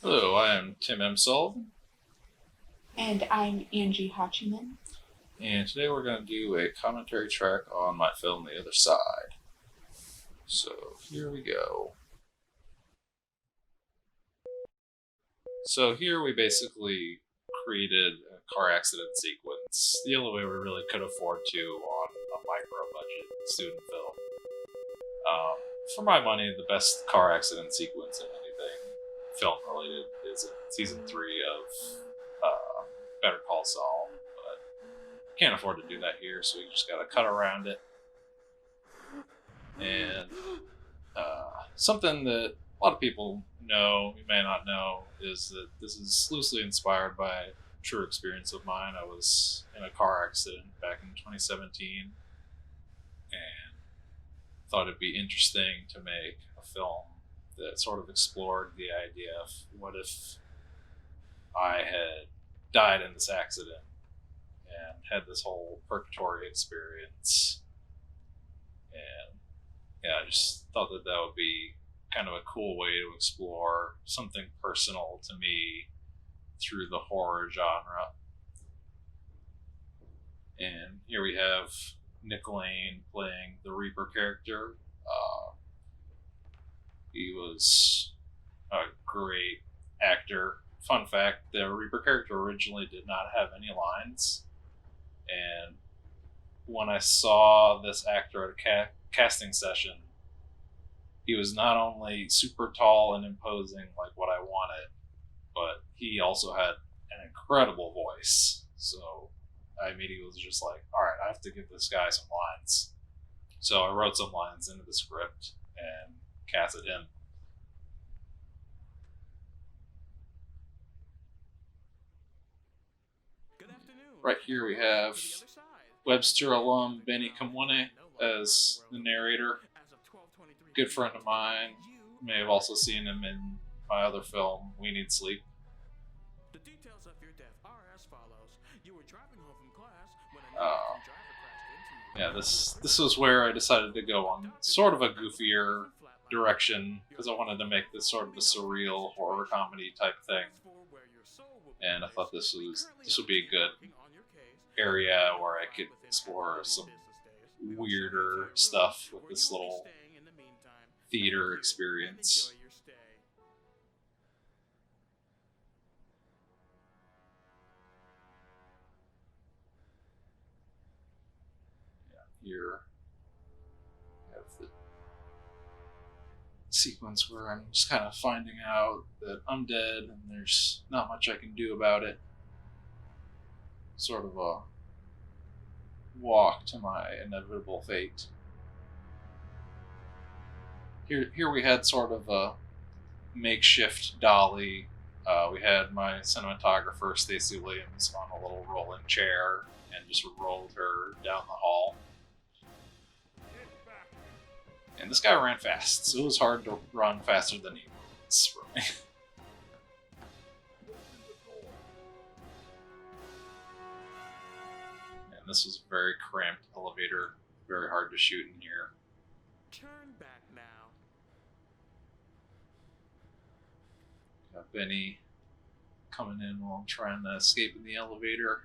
Hello, I am Tim M. Sullivan, And I'm Angie Hachiman. and today we're going to do a commentary track on my film The Other Side. So here we go. So here we basically created a car accident sequence the only way we really could afford to on a micro budget student film. For my money, the best car accident sequence in anything film related is in season 3 of Better Call Saul, but can't afford to do that here, so we just got to cut around it. And something that a lot of people know, you may not know, is that this is loosely inspired by a true experience of mine. I was in a car accident back in 2017 and thought it'd be interesting to make a film that sort of explored the idea of what if I had died in this accident and had this whole purgatory experience. And yeah, I just thought that that would be kind of a cool way to explore something personal to me through the horror genre. And here we have Nick Lane playing the Reaper character. He was a great actor. Fun fact, the Reaper character originally did not have any lines. And when I saw this actor at a casting session, he was not only super tall and imposing like what I wanted, but he also had an incredible voice. So I immediately was just like, all right, I have to give this guy some lines. So I wrote some lines into the script and cast it in. Right here we have Webster alum Benny Kamwane as the narrator. Good friend of mine. You may have also seen him in my other film, We Need Sleep. The details of your death are as follows. You were driving home from class when a Uh, driver crashed into you. yeah, this was where I decided to go on sort of a goofier direction because I wanted to make this sort of a surreal horror comedy type thing, and I thought this would be a good area where I could explore some weirder stuff with this little theater experience. Here I have the sequence where I'm just kind of finding out that I'm dead and there's not much I can do about it. Sort of a walk to my inevitable fate. Here we had sort of a makeshift dolly. We had my cinematographer Stacey Williams on a little rolling chair and just rolled her down the hall. And this guy ran fast, so it was hard to run faster than he was for me. And this was a very cramped elevator, very hard to shoot in here. Turn back now. Got Benny coming in while I'm trying to escape in the elevator.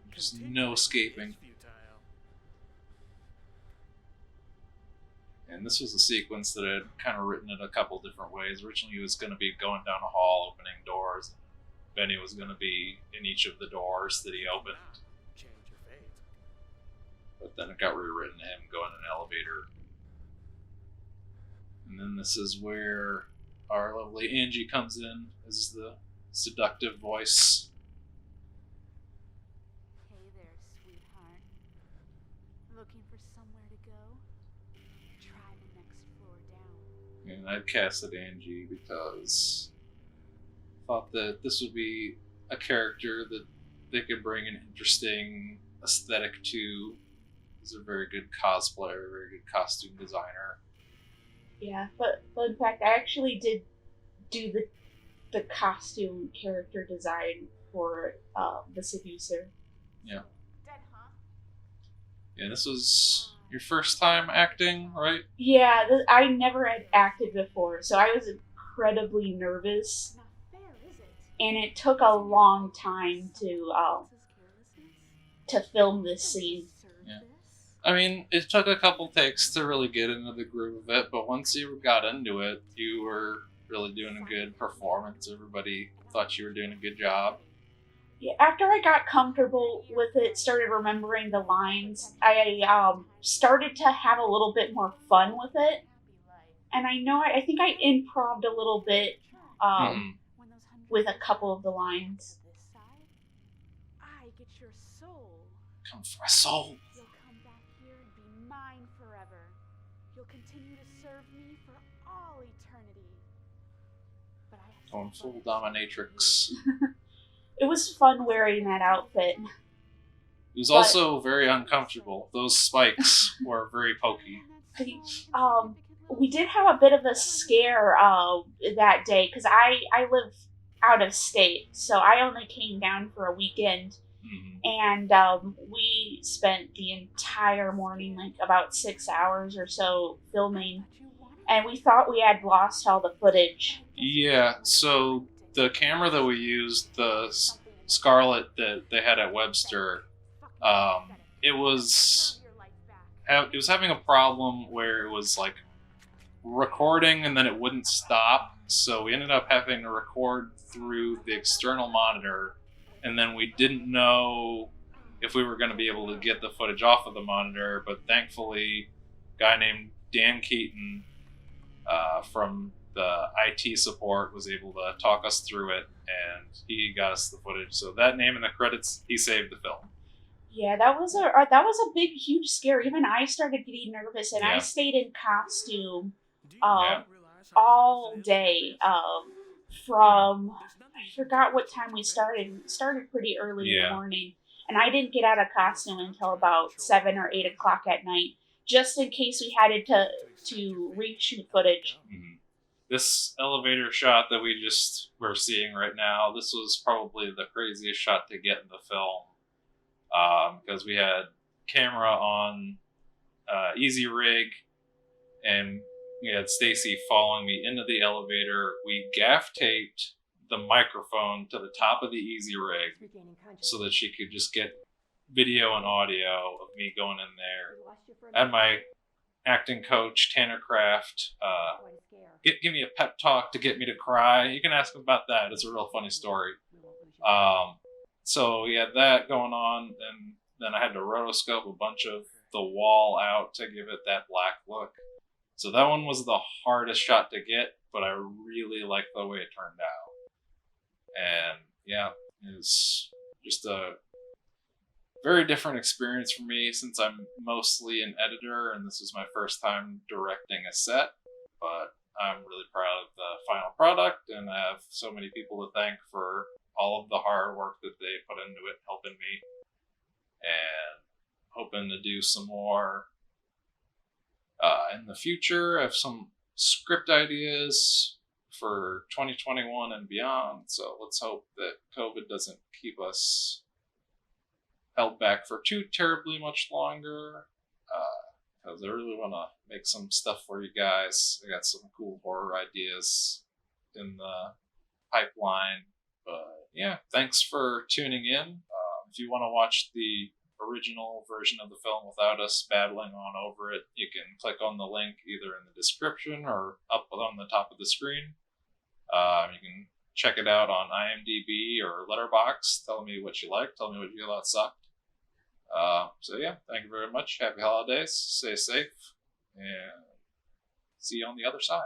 There's no escaping. And this was a sequence that I had kind of written it a couple different ways. Originally, he was going to be going down a hall, opening doors. And Benny was going to be in each of the doors that he opened. But then it got rewritten to him going in an elevator. And then this is where our lovely Angie comes in as the seductive voice. Hey there, sweetheart. Looking for somewhere to go? Try the next floor down. And I'd casted Angie because I thought that this would be a character that they could bring an interesting aesthetic to. He's a very good cosplayer, very good costume designer. Yeah, but fun fact, I actually did do the costume character design for the Seducer. Yeah. Dead, huh? Yeah, this was your first time acting, right? Yeah, I never had acted before, so I was incredibly nervous, Not fair, is it? and it took a long time to film this scene. Yeah. I mean, it took a couple takes to really get into the groove of it, but once you got into it, you were really doing a good performance. Everybody thought you were doing a good job. Yeah, after I got comfortable with it, started remembering the lines, I started to have a little bit more fun with it. And I think I improv'd a little bit um, with a couple of the lines. I get your soul. Come for my soul. You'll come back here and be mine forever. You'll continue to serve me for all eternity. But I have Going full dominatrix. It was fun wearing that outfit. It was also very uncomfortable. Those spikes were very pokey. We did have a bit of a scare that day because I live out of state, so I only came down for a weekend. And we spent the entire morning, like about 6 hours or so, filming, and we thought we had lost all the footage. Yeah, so the camera that we used, the Scarlett that they had at Webster, it was having a problem where it was like recording and then it wouldn't stop. So we ended up having to record through the external monitor, and then we didn't know if we were going to be able to get the footage off of the monitor. But thankfully, a guy named Dan Keaton from the IT support was able to talk us through it, and he got us the footage. So that name in the credits, he saved the film. Yeah, that was a big, huge scare. Even I started getting nervous, and I Yeah. stayed in costume Yeah. all day. From I forgot what time we started. We started pretty early in Yeah. the morning, and I didn't get out of costume until about 7 or 8 o'clock at night, just in case we had to reshoot footage. Mhm. This elevator shot that we're seeing right now, this was probably the craziest shot to get in the film, because we had camera on easy rig, and we had Stacy following me into the elevator. We gaff taped the microphone to the top of the easy rig so that she could just get video and audio of me going in there. I had my acting coach, Tanner Kraft, give me a pep talk to get me to cry. You can ask him about that. It's a real funny story. So we had that going on, and then I had to rotoscope a bunch of the wall out to give it that black look. So that one was the hardest shot to get, but I really liked the way it turned out. And yeah, it was just a very different experience for me since I'm mostly an editor, and this is my first time directing a set. But I'm really proud of the final product, and I have so many people to thank for all of the hard work that they put into it, helping me, and hoping to do some more in the future. I have some script ideas for 2021 and beyond, so let's hope that COVID doesn't keep us held back for too terribly much longer, because I really want to make some stuff for you guys. I got some cool horror ideas in the pipeline. But yeah, thanks for tuning in. If you want to watch the original version of the film without us babbling on over it, you can click on the link either in the description or up on the top of the screen. You can check it out on IMDb or Letterboxd. Tell me what you like. Tell me what you thought sucked. So yeah, thank you very much. Happy holidays. Stay safe, and see you on the other side.